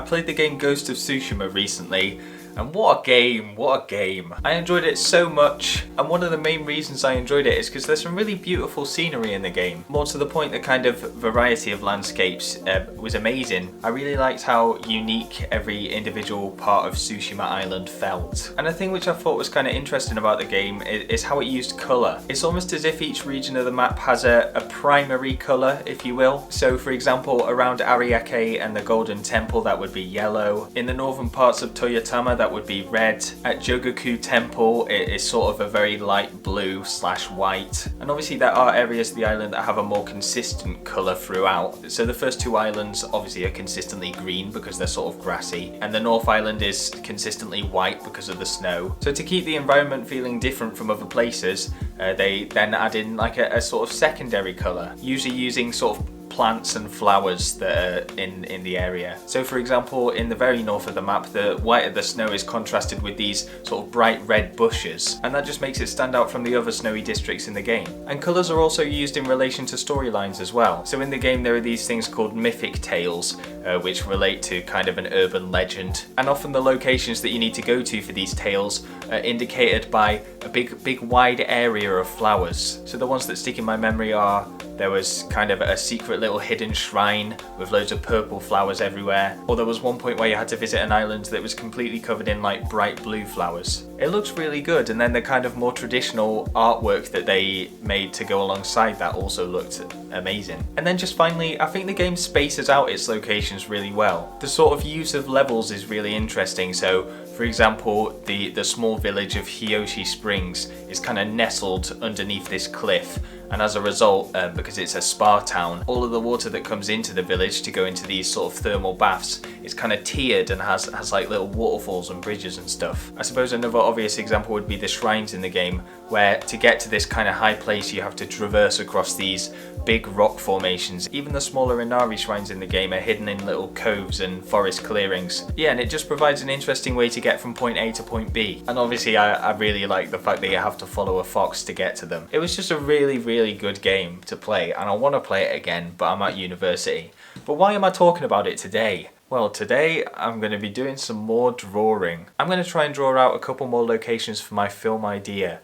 played the game Ghost of Tsushima recently, and what a game, what a game. I enjoyed it so much, and one of the main reasons I enjoyed it is because there's some really beautiful scenery in the game. More to the point, the kind of variety of landscapes was amazing. I really liked how unique every individual part of Tsushima Island felt. And a thing which I thought was kind of interesting about the game is how it used colour. It's almost as if each region of the map has a primary colour, if you will. So for example, around Ariake and the Golden Temple, that would be yellow. In the northern parts of Toyotama, that would be red. At Jogoku Temple, it is sort of a very light blue / white. And obviously there are areas of the island that have a more consistent colour throughout. So the first two islands obviously are consistently green because they're sort of grassy, and the North Island is consistently white because of the snow. So to keep the environment feeling different from other places, they then add in like a sort of secondary colour, usually using sort of plants and flowers that are in the area. So for example, in the very north of the map, the white of the snow is contrasted with these sort of bright red bushes, and that just makes it stand out from the other snowy districts in the game. And colours are also used in relation to storylines as well. So in the game there are these things called mythic tales, which relate to kind of an urban legend, and often the locations that you need to go to for these tales are indicated by a big wide area of flowers. So the ones that stick in my memory are, there was kind of a secret little hidden shrine with loads of purple flowers everywhere. Or there was one point where you had to visit an island that was completely covered in like bright blue flowers. It looks really good, and then the kind of more traditional artwork that they made to go alongside that also looked amazing. And then just finally, I think the game spaces out its locations really well. The sort of use of levels is really interesting. So for example, the small village of Hiyoshi Springs is kind of nestled underneath this cliff, and as a result, because it's a spa town, all of the water that comes into the village to go into these sort of thermal baths is kind of tiered and has like little waterfalls and bridges and stuff. I suppose another obvious example would be the shrines in the game, where to get to this kind of high place you have to traverse across these big rock formations. Even the smaller Inari shrines in the game are hidden in little coves and forest clearings. Yeah, and it just provides an interesting way to get from point A to point B. And obviously I really like the fact that you have to follow a fox to get to them. It was just a really good game to play, and I want to play it again, but I'm at university. But why am I talking about it today? Well, today I'm going to be doing some more drawing. I'm going to try and draw out a couple more locations for my film idea.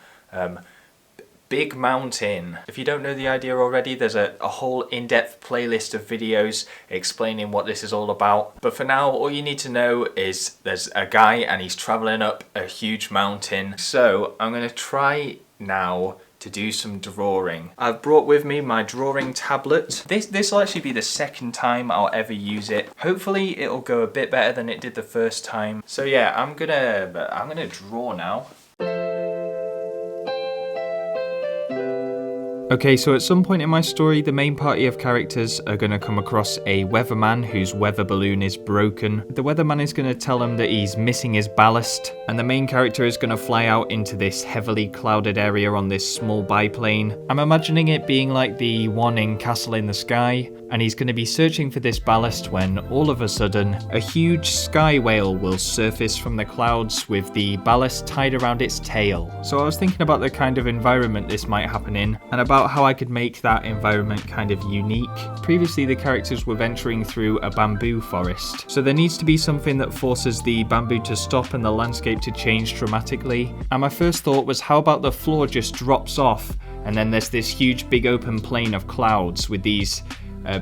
Big Mountain. If you don't know the idea already, there's a whole in-depth playlist of videos explaining what this is all about. But for now, all you need to know is there's a guy and he's traveling up a huge mountain. So I'm going to try now to do some drawing. I've brought with me my drawing tablet. This will actually be the second time I'll ever use it. Hopefully it'll go a bit better than it did the first time. So yeah, I'm gonna draw now. Okay, so at some point in my story, the main party of characters are going to come across a weatherman whose weather balloon is broken. The weatherman is going to tell him that he's missing his ballast, and the main character is going to fly out into this heavily clouded area on this small biplane. I'm imagining it being like the one in Castle in the Sky, and he's going to be searching for this ballast when all of a sudden a huge sky whale will surface from the clouds with the ballast tied around its tail. So I was thinking about the kind of environment this might happen in, and about how I could make that environment kind of unique. Previously the characters were venturing through a bamboo forest, so there needs to be something that forces the bamboo to stop and the landscape to change dramatically. And my first thought was, how about the floor just drops off and then there's this huge big open plain of clouds with these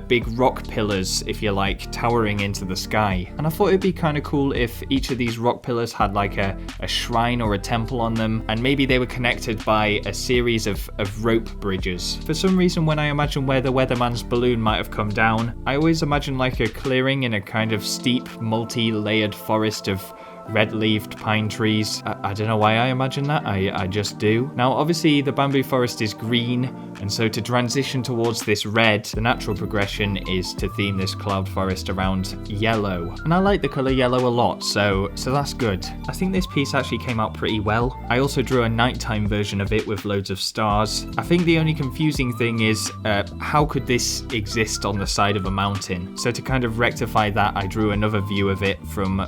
big rock pillars, if you like, towering into the sky. And I thought it'd be kind of cool if each of these rock pillars had like a shrine or a temple on them, and maybe they were connected by a series of rope bridges. For some reason, when I imagine where the weatherman's balloon might have come down, I always imagine like a clearing in a kind of steep, multi-layered forest of red-leaved pine trees. I don't know why I imagine that, I just do. Now obviously the bamboo forest is green, and so to transition towards this red, the natural progression is to theme this cloud forest around yellow. And I like the colour yellow a lot, so that's good. I think this piece actually came out pretty well. I also drew a nighttime version of it with loads of stars. I think the only confusing thing is how could this exist on the side of a mountain? So to kind of rectify that, I drew another view of it from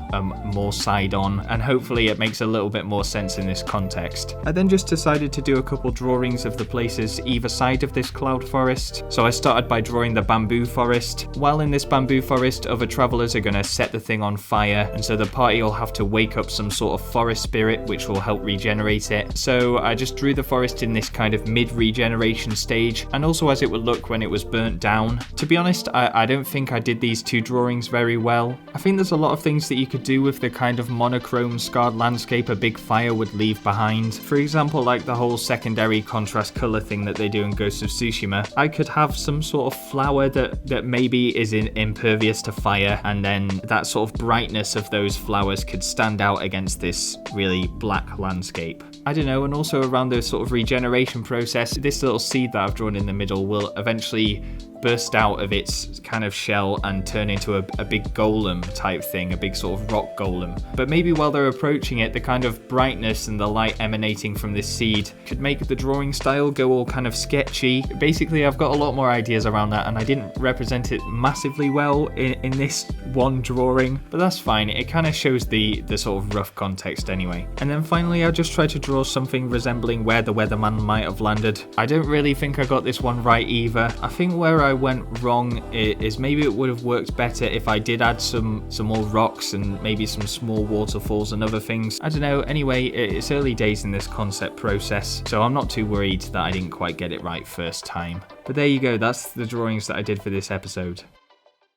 more side on, and hopefully it makes a little bit more sense in this context. I then just decided to do a couple drawings of the places either side outside of this cloud forest. So I started by drawing the bamboo forest. While in this bamboo forest, other travelers are going to set the thing on fire, and so the party will have to wake up some sort of forest spirit which will help regenerate it. So I just drew the forest in this kind of mid-regeneration stage, and also as it would look when it was burnt down. To be honest, I don't think I did these two drawings very well. I think there's a lot of things that you could do with the kind of monochrome scarred landscape a big fire would leave behind. For example, like the whole secondary contrast colour thing that they do in Ghost of Tsushima. I could have some sort of flower that maybe is impervious to fire, and then that sort of brightness of those flowers could stand out against this really black landscape. I don't know, and also around the sort of regeneration process, this little seed that I've drawn in the middle will eventually burst out of its kind of shell and turn into a big golem type thing, a big sort of rock golem. But maybe while they're approaching it, the kind of brightness and the light emanating from this seed could make the drawing style go all kind of sketchy. Basically, I've got a lot more ideas around that, and I didn't represent it massively well in this one drawing, but that's fine. It kind of shows the sort of rough context anyway. And then finally, I just tried to draw something resembling where the weatherman might have landed. I don't really think I got this one right either. I think where I went wrong is maybe it would have worked better if I did add some more rocks and maybe some small waterfalls and other things. I don't know. Anyway, it's early days in this concept process, so I'm not too worried that I didn't quite get it right first time. But there you go, that's the drawings that I did for this episode.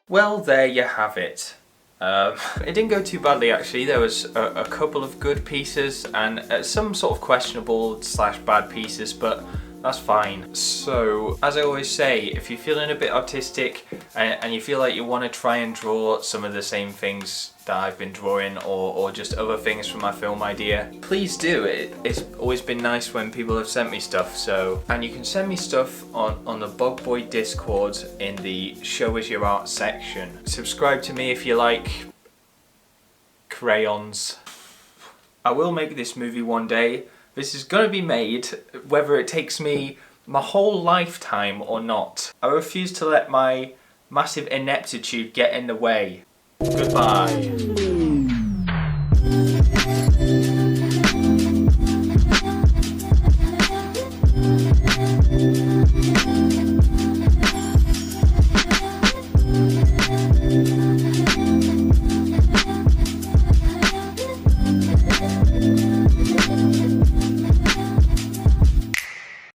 Well, there you have it. It didn't go too badly actually. There was a couple of good pieces and some sort of questionable / bad pieces, but that's fine. So, as I always say, if you're feeling a bit artistic and you feel like you want to try and draw some of the same things that I've been drawing or just other things from my film idea, please do. It's always been nice when people have sent me stuff. So, and you can send me stuff on the BogBoy Discord in the Show Us Your Art section. Subscribe to me if you like crayons. I will make this movie one day. This is going to be made, whether it takes me my whole lifetime or not. I refuse to let my massive ineptitude get in the way. Goodbye.